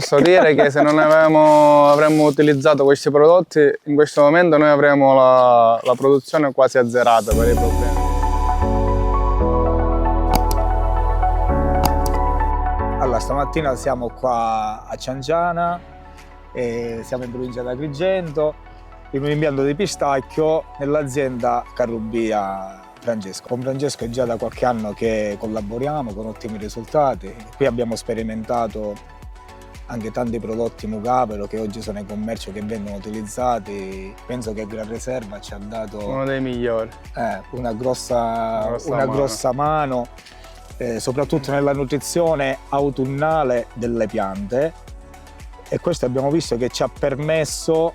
posso dire che se non avremmo utilizzato questi prodotti, in questo momento noi avremmo la produzione quasi azzerata per i problemi. Allora, stamattina siamo qua a Cianciana, siamo in provincia di Agrigento, in un impianto di pistacchio nell'azienda Carrubia Francesco. Con Francesco è già da qualche anno che collaboriamo con ottimi risultati. Qui abbiamo sperimentato anche tanti prodotti Mugavero che oggi sono in commercio, che vengono utilizzati. Penso che Gran Riserva ci ha dato Uno dei migliori. Una grossa mano. Soprattutto nella nutrizione autunnale delle piante, e questo abbiamo visto che ci ha permesso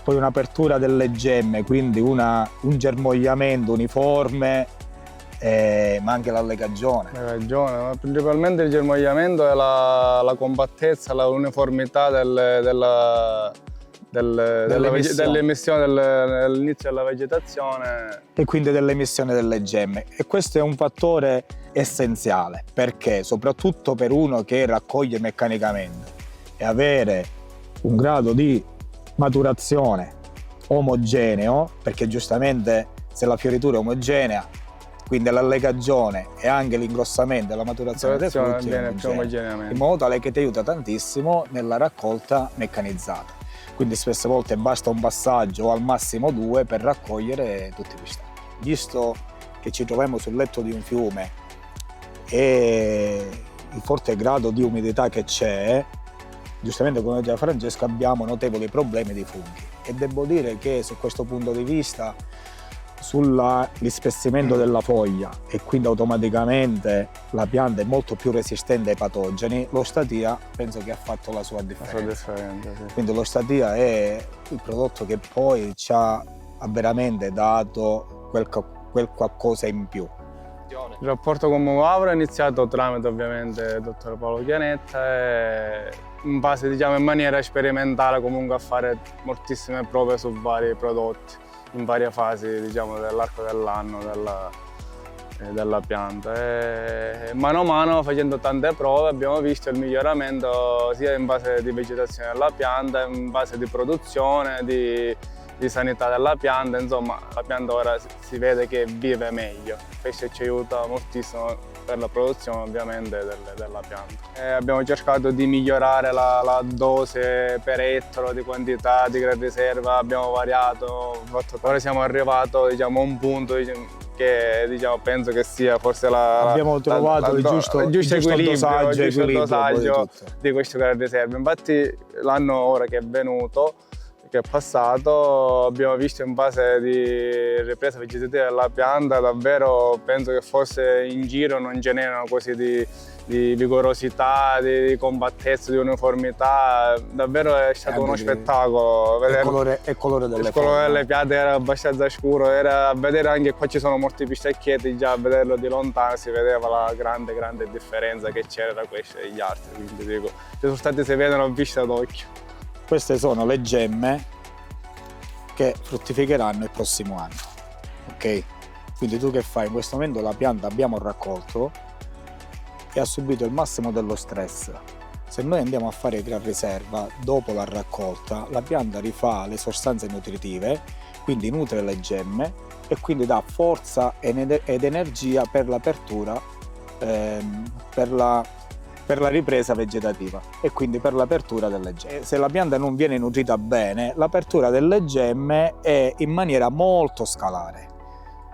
poi un'apertura delle gemme, quindi un germogliamento uniforme, ma anche l'allegagione. Ma principalmente il germogliamento e la compattezza, l'uniformità dell'emissione dell'inizio della vegetazione. E quindi dell'emissione delle gemme. E questo è un fattore essenziale, perché soprattutto per uno che raccoglie meccanicamente e avere un grado di maturazione omogeneo, perché giustamente se la fioritura è omogenea, quindi l'allegagione e anche l'ingrossamento e la maturazione dei frutti viene più omogeneamente, in modo tale che ti aiuta tantissimo nella raccolta meccanizzata. Quindi spesse volte basta un passaggio o al massimo 2 per raccogliere tutti i pistacchi. Visto che ci troviamo sul letto di un fiume e il forte grado di umidità che c'è, giustamente come diceva Francesco abbiamo notevoli problemi di funghi, e devo dire che su questo punto di vista sull'ispessimento della foglia, e quindi automaticamente la pianta è molto più resistente ai patogeni, l'Ostatia penso che ha fatto la sua differenza. Sì. Quindi l'Ostatia è il prodotto che poi ci ha veramente dato quel qualcosa in più. Il rapporto con Mugavero è iniziato tramite ovviamente il dottor Paolo Chianetta, e in base, diciamo, in maniera sperimentale comunque a fare moltissime prove su vari prodotti in varie fasi, diciamo, dell'arco dell'anno della pianta, e mano a mano facendo tante prove abbiamo visto il miglioramento sia in base di vegetazione della pianta, in base di produzione, di sanità della pianta. Insomma, la pianta ora si vede che vive meglio. Questo ci aiuta moltissimo per la produzione ovviamente della pianta. Abbiamo cercato di migliorare la dose per ettaro, di quantità di Gran Riserva, abbiamo variato, ora siamo arrivati, diciamo, a un punto che, diciamo, penso che sia forse abbiamo trovato il giusto dosaggio di questo Gran Riserva. Infatti l'anno ora che è passato, abbiamo visto in base di ripresa vegetativa della pianta, davvero penso che forse in giro non ce n'erano così di vigorosità, di compattezza, di uniformità. Davvero è stato uno spettacolo. Il colore delle piante era abbastanza scuro, a vedere anche qua ci sono molti pistacchietti, già a vederlo di lontano si vedeva la grande differenza che c'era da questi e gli altri, quindi dico, i risultati si vedono a vista d'occhio. Queste sono le gemme che fruttificheranno il prossimo anno, ok? Quindi tu che fai? In questo momento la pianta abbiamo raccolto e ha subito il massimo dello stress. Se noi andiamo a fare Gran Riserva dopo la raccolta, la pianta rifà le sostanze nutritive, quindi nutre le gemme e quindi dà forza ed energia per l'apertura, per la ripresa vegetativa e quindi per l'apertura delle gemme. Se la pianta non viene nutrita bene, l'apertura delle gemme è in maniera molto scalare.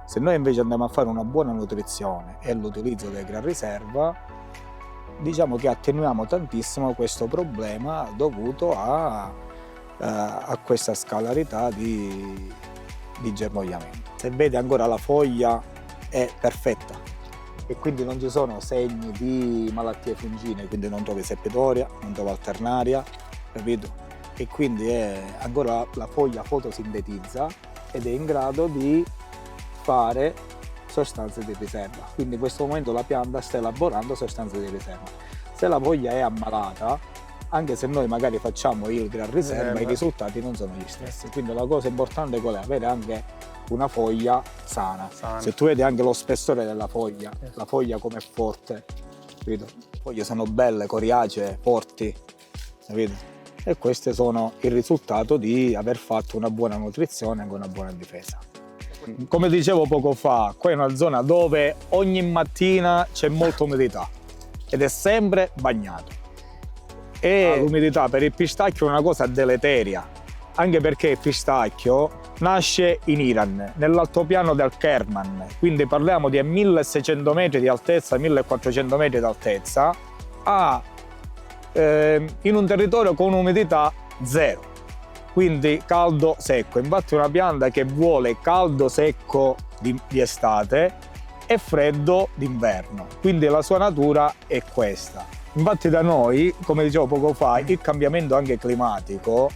Se noi invece andiamo a fare una buona nutrizione e l'utilizzo del Gran Riserva, diciamo che attenuiamo tantissimo questo problema dovuto a questa scalarità di germogliamento. Se vede ancora la foglia è perfetta, e quindi non ci sono segni di malattie fungine, quindi non trovi seppetoria, non trovi alternaria, capito? E quindi ancora la foglia fotosintetizza ed è in grado di fare sostanze di riserva. Quindi in questo momento la pianta sta elaborando sostanze di riserva. Se la foglia è ammalata, anche se noi magari facciamo il Gran Riserva, i risultati non sono gli stessi. Quindi la cosa importante qual è? Avere anche una foglia sana. Se tu vedi anche lo spessore della foglia, la foglia come è forte, capito? Le foglie sono belle, coriacee, forti, capito? E questi sono il risultato di aver fatto una buona nutrizione con una buona difesa. Come dicevo poco fa, qua è una zona dove ogni mattina c'è molta umidità ed è sempre bagnato. E l'umidità per il pistacchio è una cosa deleteria, anche perché il pistacchio nasce in Iran, nell'altopiano del Kerman, quindi parliamo di 1600 metri di altezza, 1400 metri di altezza, in un territorio con umidità zero. Quindi caldo secco, infatti è una pianta che vuole caldo secco di estate e freddo d'inverno, quindi la sua natura è questa. Infatti da noi, come dicevo poco fa, il cambiamento anche climatico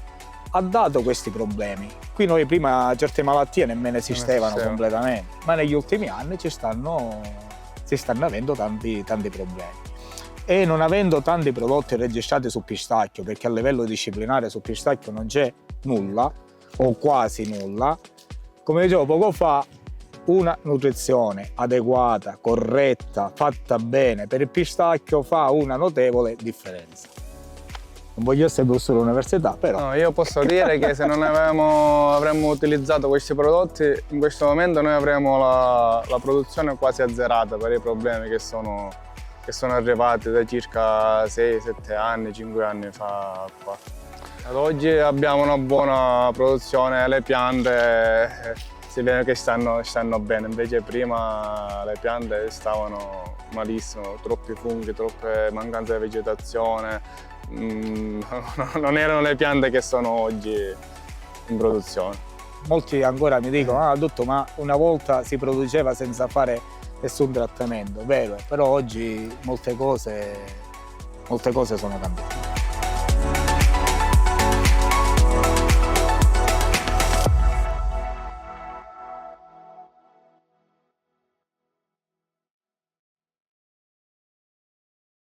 ha dato questi problemi. Qui noi prima certe malattie nemmeno esistevano completamente, ma negli ultimi anni si stanno avendo tanti problemi. E non avendo tanti prodotti registrati su pistacchio, perché a livello disciplinare su pistacchio non c'è nulla o quasi nulla, come dicevo poco fa, una nutrizione adeguata, corretta, fatta bene per il pistacchio fa una notevole differenza. Non voglio essere professore all'università, però... No, io posso dire che se non avremmo utilizzato questi prodotti, in questo momento noi avremmo la produzione quasi azzerata per i problemi che sono arrivati da circa 6-7 anni, 5 anni fa qua. Ad oggi abbiamo una buona produzione, le piante si vede che stanno bene, invece prima le piante stavano malissimo, troppi funghi, troppe mancanze di vegetazione, non erano le piante che sono oggi in produzione. Molti ancora mi dicono, dottore, ma una volta si produceva senza fare nessun trattamento, vero, però oggi molte cose sono cambiate.